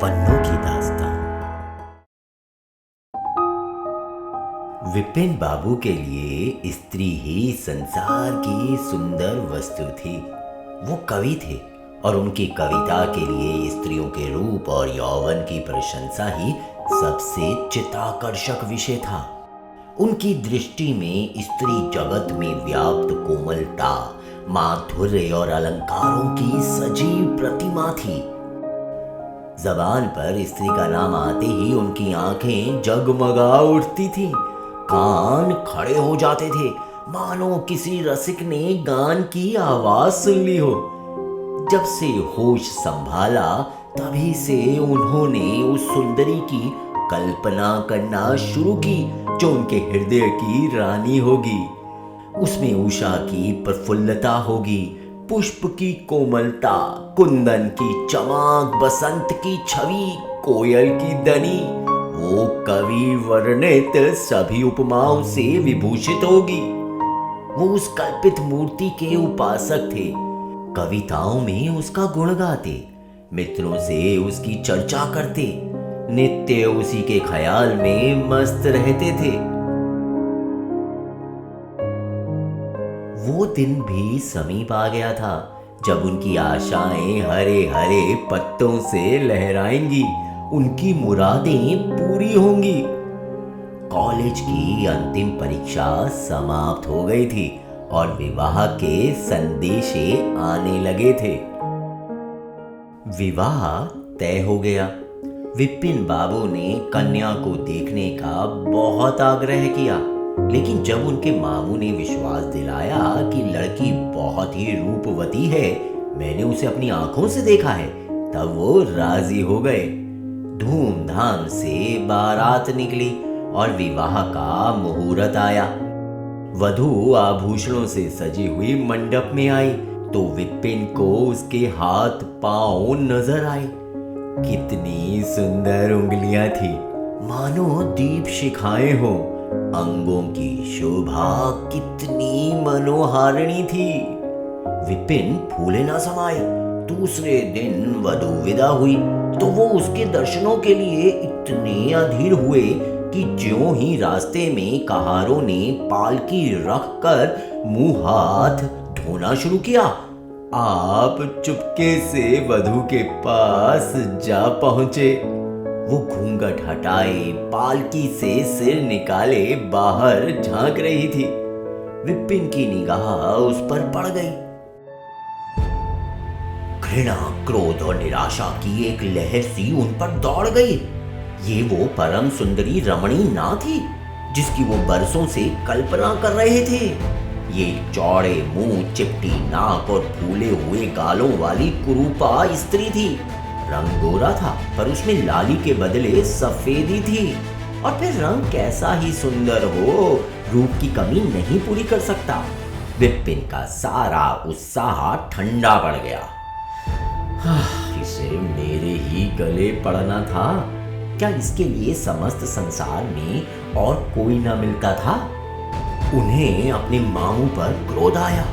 पन्नों की दास्तां। विपिन बाबू के लिए स्त्री ही संसार की सुंदर वस्तु थी। वो कवि थे और उनकी कविता के लिए स्त्रियों के रूप और यौवन की प्रशंसा ही सबसे चित्ताकर्षक विषय था। उनकी दृष्टि में स्त्री जगत में व्याप्त कोमलता, माधुर्य और अलंकारों की सजीव प्रतिमा थी। जबान पर स्त्री का नाम आते ही उनकी आंखें जगमगा उठती थीं, कान खड़े हो जाते थे, मानो किसी रसिक ने गान की आवाज सुन ली हो। जब से होश संभाला तभी से उन्होंने उस सुंदरी की कल्पना करना शुरू की जो उनके हृदय की रानी होगी। उसमें उषा की प्रफुल्लता होगी, पुष्प की कोमलता, कुंदन की चमक, बसंत की छवि, कोयल की दनी। वो कवि वर्णित सभी उपमाओं से विभूषित होगी। वो उस कल्पित मूर्ति के उपासक थे, कविताओं में उसका गुण गाते, मित्रों से उसकी चर्चा करते, नित्य उसी के ख्याल में मस्त रहते थे। वो दिन भी समीप आ गया था जब उनकी आशाएं हरे हरे पत्तों से लहराएंगी, उनकी मुरादें पूरी होंगी। कॉलेज की अंतिम परीक्षा समाप्त हो गई थी और विवाह के संदेशे आने लगे थे। विवाह तय हो गया। विपिन बाबू ने कन्या को देखने का बहुत आग्रह किया, लेकिन जब उनके मामू ने विश्वास दिलाया कि लड़की बहुत ही रूपवती है, मैंने उसे अपनी आंखों से देखा है, तब वो राजी हो गए। धूमधाम से बारात निकली और विवाह का मुहूर्त आया। वधू आभूषणों से सजी हुई मंडप में आई तो विपिन को उसके हाथ पांव नजर आए। कितनी सुंदर उंगलियां थी, मानो दीप शिखाएं हो। अंगों की शोभा कितनी मनोहारिणी थी। विपिन फूले ना समाये। दूसरे दिन वधू विदा हुई तो वो उसके दर्शनों के लिए इतने अधीर हुए कि ज्यों ही रास्ते में कहारों ने पालकी रखकर मुंह हाथ धोना शुरू किया, आप चुपके से वधू के पास जा पहुंचे। वो घूंघट हटाए, पालकी से सिर निकाले बाहर झांक रही थी। विपिन की निगाह उस पर पड़ गई। घृणा, क्रोध और निराशा की एक लहर सी उन पर दौड़ गई। ये वो परम सुंदरी रमणी ना थी जिसकी वो बरसों से कल्पना कर रहे थे। ये चौड़े मुंह, चिपटी नाक और फूले हुए गालों वाली कुरूपा स्त्री थी। रंग गोरा था पर उसमें लाली के बदले सफेदी थी। और फिर रंग कैसा ही सुंदर हो, रूप की कमी नहीं पूरी कर सकता। विपिन का सारा उत्साह ठंडा पड़ गया। इसे मेरे ही गले पड़ना था। क्या इसके लिए समस्त संसार में और कोई ना मिलता था? उन्हें अपने मामू पर क्रोध आया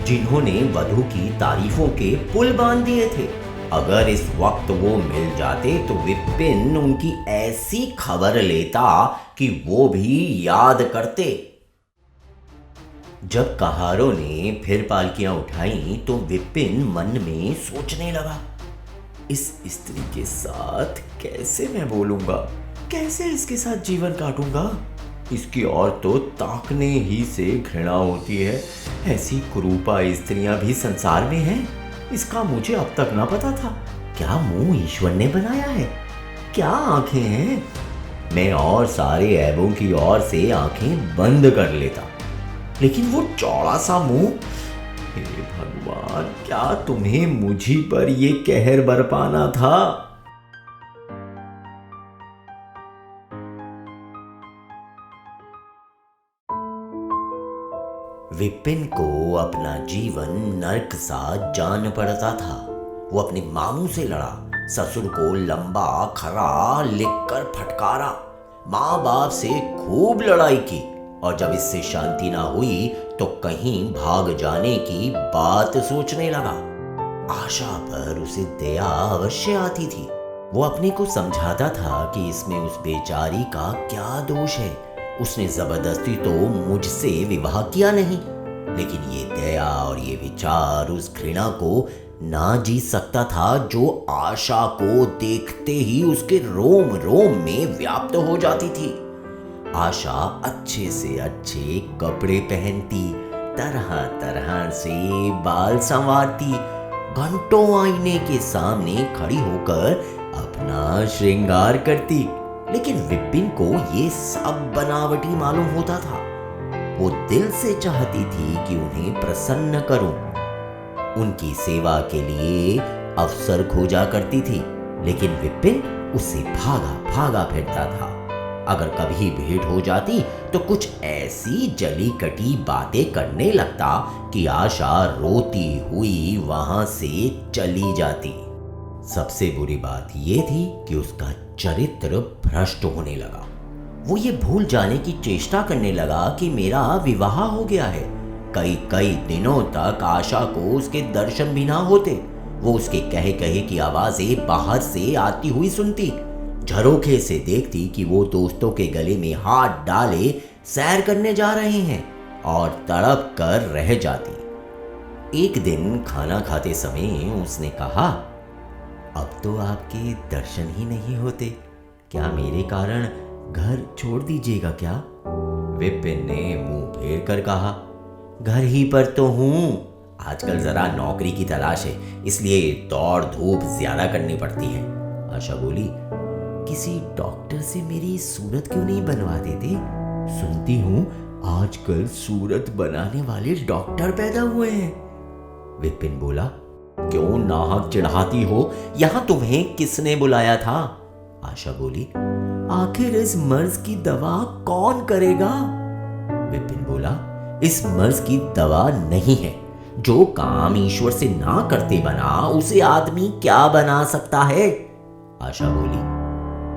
जिन्होंने वधू की तारीफों के पुल बांध दिए थे। अगर इस वक्त वो मिल जाते तो विपिन उनकी ऐसी खबर लेता कि वो भी याद करते। जब कहारों ने फिर पालकियां उठाई तो विपिन मन में सोचने लगा, इस स्त्री के साथ कैसे मैं बोलूंगा, कैसे इसके साथ जीवन काटूंगा। इसकी और तो ताकने ही से घृणा होती है। ऐसी कुरूपा स्त्रियां भी संसार में हैं। इसका मुझे अब तक ना पता था। क्या मुंह ईश्वर ने बनाया है, क्या आंखें हैं। मैं और सारे ऐबों की ओर से आंखें बंद कर लेता, लेकिन वो चौड़ा सा मुंह। हे भगवान, क्या तुम्हें मुझी पर ये कहर बरपाना था? विपिन को अपना जीवन नर्क सा जान पड़ता था। वो अपने मामू से लड़ा, ससुर को लंबा खरा लिखकर फटकारा, माँ बाप से खूब लड़ाई की और जब इससे शांति ना हुई तो कहीं भाग जाने की बात सोचने लगा। आशा पर उसे दया अवश्य आती थी। वो अपने को समझाता था कि इसमें उस बेचारी का क्या दोष है। उसने जबरदस्ती तो मुझसे विवाह किया नहीं, लेकिन ये दया और ये विचार उस घृणा को ना जीत सकता था जो आशा को देखते ही उसके रोम रोम में व्याप्त हो जाती थी। आशा अच्छे से अच्छे कपड़े पहनती, तरह तरह से बाल संवारती, घंटों आईने के सामने खड़ी होकर अपना श्रृंगार करती, लेकिन विपिन को ये सब बनावटी मालूम होता था। वो दिल से चाहती थी कि उन्हें प्रसन्न करूं, उनकी सेवा के लिए अवसर खोजा करती थी, लेकिन विपिन उससे भागा भागा फिरता था। अगर कभी भेंट हो जाती तो कुछ ऐसी जली कटी बातें करने लगता कि आशा रोती हुई वहां से चली जाती। सबसे बुरी बात यह थी कि उसका चरित्र भ्रष्ट होने लगा। वो ये भूल जाने की चेष्टा करने लगा कि मेरा विवाह हो गया है। कई कई दिनों तक आशा को उसके दर्शन भी ना होते। वो उसके कहे कहे की आवाजें बाहर से आती हुई सुनती, झरोखे से देखती कि वो दोस्तों के गले में हाथ डाले सैर करने जा रहे हैं और तड़प कर रह जाती। एक दिन खाना खाते समय उसने कहा, अब तो आपके दर्शन ही नहीं होते, क्या मेरे कारण घर छोड़ दीजिएगा क्या? विपिन ने मुंह फेर कर कहा, घर ही पर तो हूं, आजकल जरा नौकरी की तलाश है, इसलिए दौड़ धूप ज्यादा करनी पड़ती है। आशा बोली, किसी डॉक्टर से मेरी सूरत क्यों नहीं बनवा देते? सुनती हूं आजकल सूरत बनाने वाले डॉक्टर पैदा हुए हैं। विपिन बोला, क्यों नाहक चिढ़ाती हो, यहां तुम्हें किसने बुलाया था? आशा बोली, आखिर इस मर्ज की दवा कौन करेगा? विपिन बोला, इस मर्ज की दवा नहीं है, जो काम ईश्वर से ना करते बना उसे आदमी क्या बना सकता है? आशा बोली,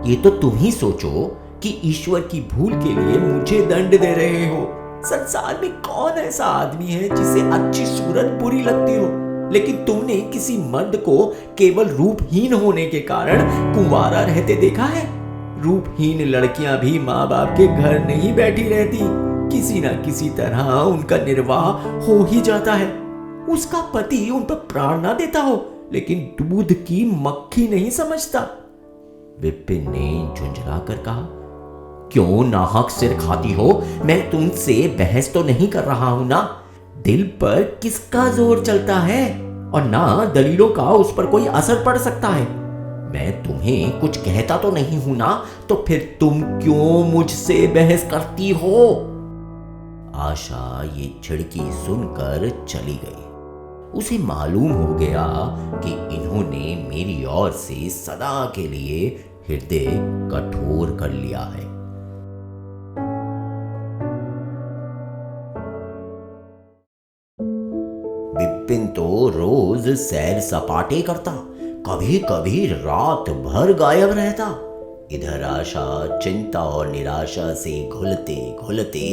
ये तो तुम ही सोचो कि ईश्वर की भूल के लिए मुझे दंड दे रहे हो। संसार में कौन ऐसा आदमी है जिसे अच्छी सूरत बुरी लगती हो, लेकिन तुमने किसी मर्द को केवल रूपहीन होने के कारण कुंवारा रहते देखा है? रूपहीन लड़कियां भी माँ बाप के घर नहीं बैठी रहती, किसी ना किसी तरह उनका निर्वाह हो ही जाता है। उसका पति उन पर प्राण ना देता हो, लेकिन दूध की मक्खी नहीं समझता। विपिन ने झुंझला कर कहा, क्यों नाहक सिर खाती हो? मैं तुमसे बहस तो नहीं कर रहा हूं ना। दिल पर किसका जोर चलता है और ना दलीलों का उस पर कोई असर पड़ सकता है। मैं तुम्हें कुछ कहता तो नहीं हूं ना, तो फिर तुम क्यों मुझसे बहस करती हो? आशा ये छिड़की सुनकर चली गई। उसे मालूम हो गया कि इन्होंने मेरी ओर से सदा के लिए हृदय कठोर कर लिया है। विपिन तो रोज सैर सपाटे करता, कभी कभी रात भर गायब रहता। इधर आशा चिंता और निराशा से घुलते घुलते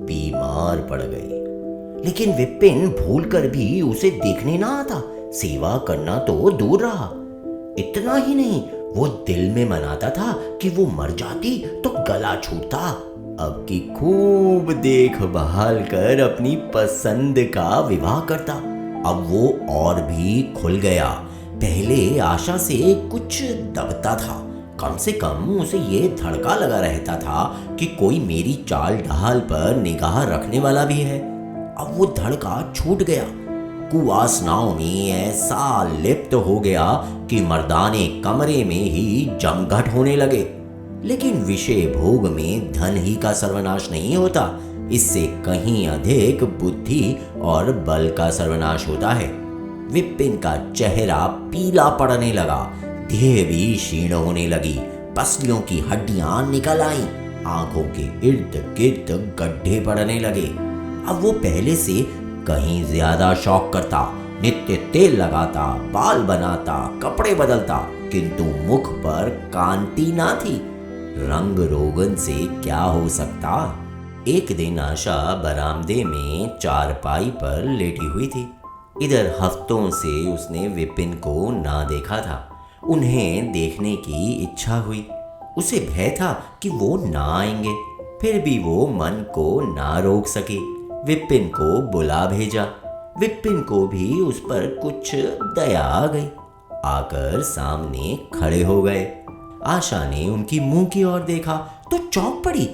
बीमार पड़ गई, लेकिन विपिन भूलकर भी उसे देखने ना आता। सेवा करना तो दूर रहा, इतना ही नहीं, वो दिल में मनाता था कि वो मर जाती तो गला छूटता। अब की खूब देखभाल कर अपनी पसंद का विवाह करता। अब वो और भी खुल गया। पहले आशा से कुछ दबता था, कम से कम उसे ये धड़का लगा रहता था कि कोई मेरी चाल ढाल पर निगाह रखने वाला भी है। अब वो धड़का छूट गया। कुवासनाओं में ऐसा लिप्त हो गया कि मर्दाने कमरे में ही जमघट होने लगे। लेकिन विषय भोग में धन ही का सर्वनाश नहीं होता, इससे कहीं अधिक बुद्धि और बल का सर्वनाश होता है। विपिन का चेहरा पीला पड़ने लगा, देह भी क्षीण होने लगी, पसलियों की हड्डियां निकल आईं, आंखों के इर्द गिर्द गड्ढे पड़ने लगे। अब वो पहले से कहीं ज्यादा शौक करता, नित्य तेल लगाता, बाल बनाता, कपड़े बदलता, किंतु मुख पर कांति ना थी। रंग रोगन से क्या हो सकता। एक दिन आशा बरामदे में चारपाई पर लेटी हुई थी। इधर हफ्तों से उसने विपिन को ना देखा था। उन्हें देखने की इच्छा हुई। उसे भय था कि वो ना आएंगे, फिर भी वो मन को ना रोक सकी। विपिन को बुला भेजा। विपिन को भी उस पर कुछ दया आ गई। आकर सामने खड़े हो गए। आशा ने उनकी मुंह की ओर देखा तो चौंक पड़ी।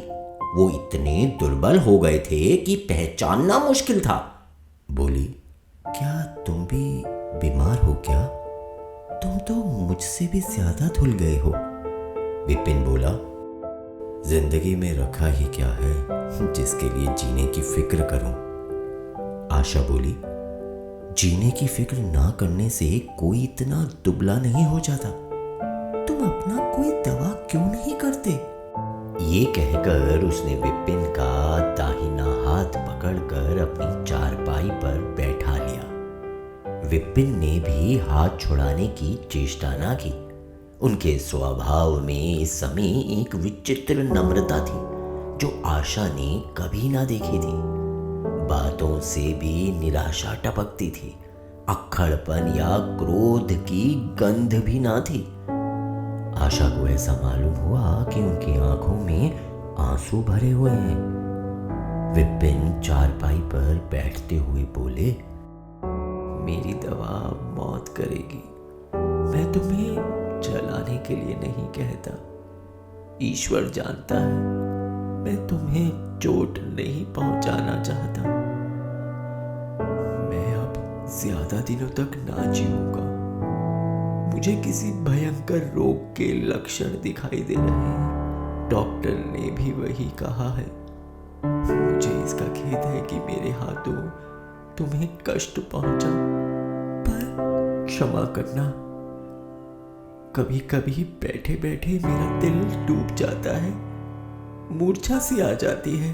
वो इतने दुर्बल हो गए थे कि पहचानना मुश्किल था। बोली, क्या तुम भी बीमार हो क्या? तुम तो मुझसे भी ज्यादा धुल गए हो। विपिन बोला, जिंदगी में रखा ही क्या है जिसके लिए जीने की फिक्र करूं। आशा बोली, जीने की फिक्र ना करने से कोई इतना दुबला नहीं हो जाता। तुम अपना कोई दवा क्यों नहीं करते? ये कहकर उसने विपिन का दाहिना हाथ पकड़कर अपनी चारपाई पर बैठा लिया। विपिन ने भी हाथ छुड़ाने की चेष्टा ना की। उनके स्वभाव में इस समय एक विचित्र नम्रता थी जो आशा ने कभी ना देखी थी। बातों से भी निराशा टपकती थी। अक्खड़पन या क्रोध की गंध भी ना थी। आशा को ऐसा मालूम हुआ कि उनकी आंखों में आंसू भरे हुए हैं। विपिन चारपाई पर बैठते हुए बोले, मेरी दवा मौत करेगी। मैं तुम्हें जलाने के लिए नहीं कहता। ईश्वर जानता है मैं तुम्हें चोट नहीं पहुंचाना चाहता। मैं अब ज्यादा दिनों तक ना जीऊंगा। मुझे किसी भयंकर रोग के लक्षण दिखाई दे रहे हैं। डॉक्टर ने भी वही कहा है। मुझे इसका खेद है कि मेरे हाथों तुम्हें कष्ट पहुंचा, पर क्षमा करना। कभी कभी बैठे बैठे मेरा दिल डूब जाता है, मूर्छा सी आ जाती है।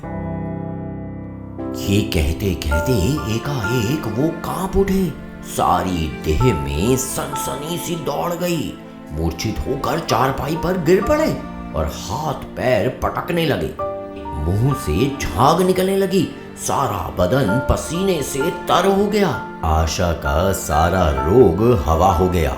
ये कहते कहते एकाएक वो कांप उठे। सारी देह में सनसनी सी दौड़ गई। मूर्छित होकर चारपाई पर गिर पड़े और हाथ पैर पटकने लगे। मुंह से झाग निकलने लगी। सारा बदन पसीने से तर हो गया। आशा का सारा रोग हवा हो गया।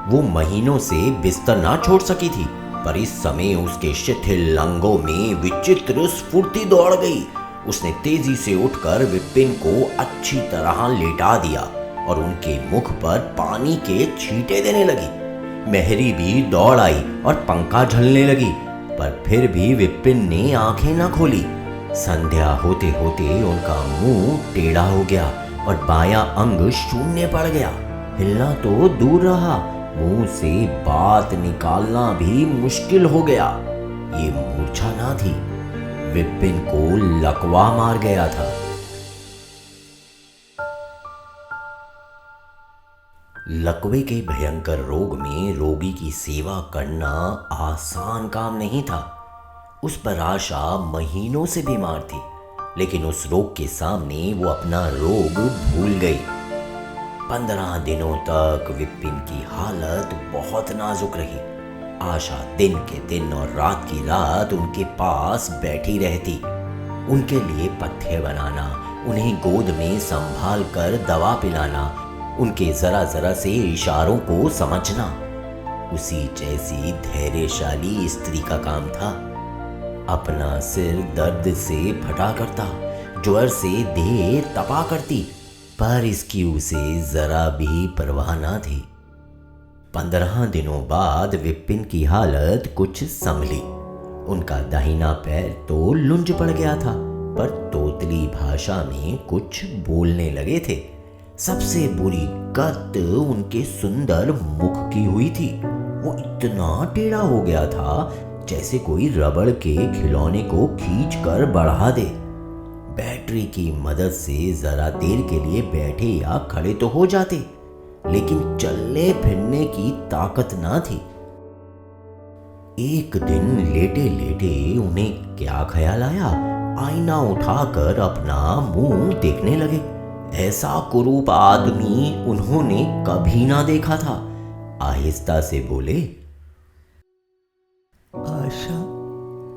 वो महीनों से बिस्तर ना छोड़ सकी थी, पर इस समय उसके शिथिल अंगों में विचित्र स्फूर्ति दौड़ गई। उसने तेजी से उठकर विपिन को अच्छी तरह लेटा दिया और उनके मुख पर पानी के छींटे देने लगी। मेहरी भी दौड़ आई और पंखा झलने लगी, पर फिर भी विपिन ने आंखें न खोली। संध्या होते होते उनका मुंह टेढ़ा हो गया और बायां अंग शून्य पड़ गया। हिलना तो दूर रहा, मुंह से बात निकालना भी मुश्किल हो गया। ये मूर्छा ना थी, विपिन को लकवा मार गया था। लकवे के भयंकर रोग में रोगी की सेवा करना आसान काम नहीं था। उस पर आशा महीनों से बीमार थी, लेकिन उस रोग के सामने वो अपना रोग भूल गई। 15 दिनों तक विपिन की हालत बहुत नाजुक रही। आशा दिन के दिन और रात की रात उनके पास बैठी रहती। उनके लिए पथ्य बनाना, उन्हें गोद में संभाल कर दवा पिलाना, उनके जरा जरा से इशारों को समझना उसी जैसी धैर्यशाली स्त्री का काम था। अपना सिर दर्द से फटा करता, ज्वर से देह तपा करती, पर इसकी उसे जरा भी परवाह ना थी। 15 दिनों बाद विपिन की हालत कुछ संभली। उनका दाहिना पैर तो लुंज पड़ गया था, पर तोतली भाषा में कुछ बोलने लगे थे। सबसे बुरी गत उनके सुंदर मुख की हुई थी। वो इतना टेढ़ा हो गया था जैसे कोई रबड़ के खिलौने को खींच कर बढ़ा दे। बैटरी की मदद से जरा देर के लिए बैठे या खड़े तो हो जाते, लेकिन चलने फिरने की ताकत ना थी। एक दिन लेटे लेटे उन्हें क्या ख्याल आया, आईना उठाकर अपना मुंह देखने लगे। ऐसा कुरूप आदमी उन्होंने कभी ना देखा था। आहिस्ता से बोले, आशा,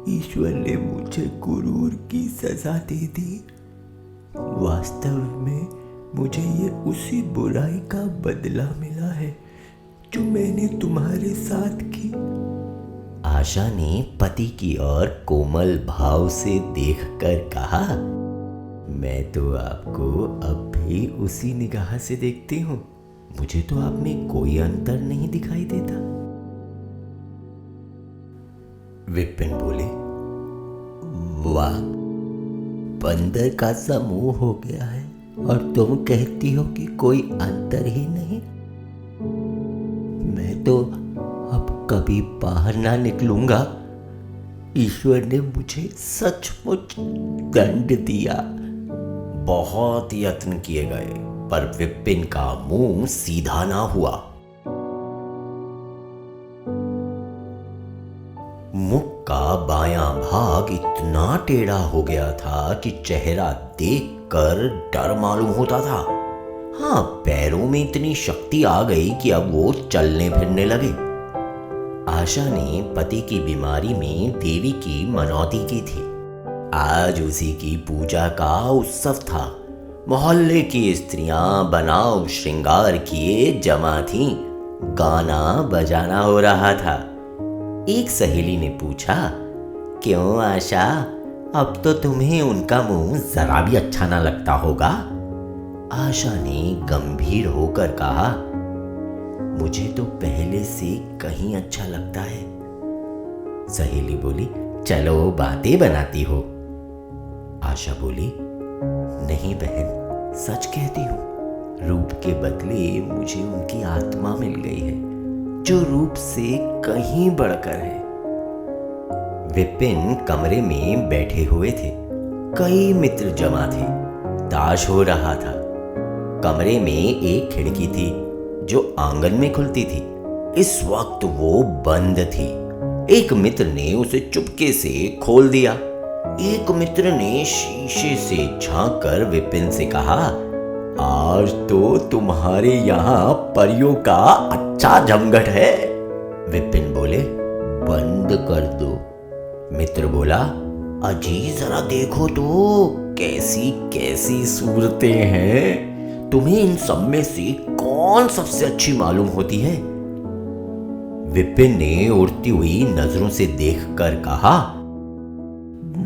ईश्वर ने मुझे गुरूर की सजा दे दी। वास्तव में मुझे ये उसी बुराई का बदला मिला है जो मैंने तुम्हारे साथ की। आशा ने पति की ओर कोमल भाव से देखकर कहा, मैं तो आपको अब भी उसी निगाह से देखती हूं। मुझे तो आप में कोई अंतर नहीं दिखाई देता। विपिन बोले, वाह, बंदर का समूह हो गया है और तुम कहती हो कि कोई अंतर ही नहीं। मैं तो अब कभी बाहर ना निकलूंगा। ईश्वर ने मुझे सचमुच दंड दिया। बहुत यत्न किए गए पर विपिन का मुंह सीधा ना हुआ। मुख का बायां भाग इतना टेढ़ा हो गया था कि चेहरा देखकर डर मालूम होता था। हाँ, पैरों में इतनी शक्ति आ गई कि अब वो चलने फिरने लगे। आशा ने पति की बीमारी में देवी की मनौती की थी। आज उसी की पूजा का उत्सव था। मोहल्ले की स्त्रियां बनाव श्रृंगार किए जमा थीं। गाना बजाना हो रहा था। एक सहेली ने पूछा, क्यों आशा, अब तो तुम्हें उनका मुंह जरा भी अच्छा ना लगता होगा? आशा ने गंभीर होकर कहा, मुझे तो पहले से कहीं अच्छा लगता है। सहेली बोली, चलो बातें बनाती हो। आशा बोली, नहीं बहन, सच कहती हूं। रूप के बदले मुझे उनकी आत्मा मिल गई है, जो रूप से कहीं बढ़कर है। विपिन कमरे में बैठे हुए थे। कई मित्र जमा थे। ताश हो रहा था। कमरे में एक खिड़की थी जो आंगन में खुलती थी। इस वक्त वो बंद थी। एक मित्र ने उसे चुपके से खोल दिया। एक मित्र ने शीशे से झांक कर विपिन से कहा, आज तो तुम्हारे यहाँ परियों का अच्छा जमघट है। विपिन बोले, बंद कर दो। मित्र बोला, अजी जरा देखो तो कैसी कैसी सूरतें हैं। तुम्हें इन सब में से कौन सबसे अच्छी मालूम होती है? विपिन ने उड़ती हुई नजरों से देखकर कहा,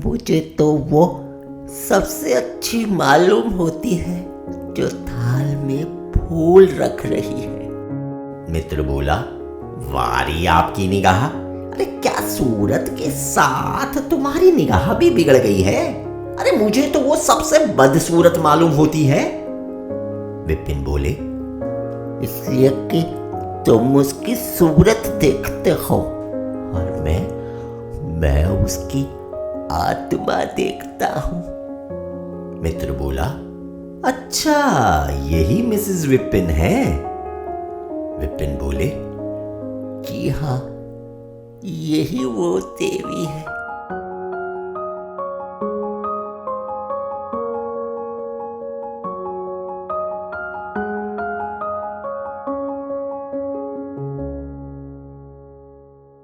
मुझे तो वो सबसे अच्छी मालूम होती है जो थाल में फूल रख रही है। मित्र बोला, वारी आपकी निगाह। अरे क्या सूरत के साथ तुम्हारी निगाह भी बिगड़ गई है। अरे मुझे तो वो सबसे बदसूरत मालूम होती है। विपिन बोले, इसलिए कि तुम उसकी सूरत देखते हो और मैं उसकी आत्मा देखता हूं। मित्र बोला, अच्छा यही मिसेस विपिन है? विपिन बोले, जी हाँ, यही वो देवी है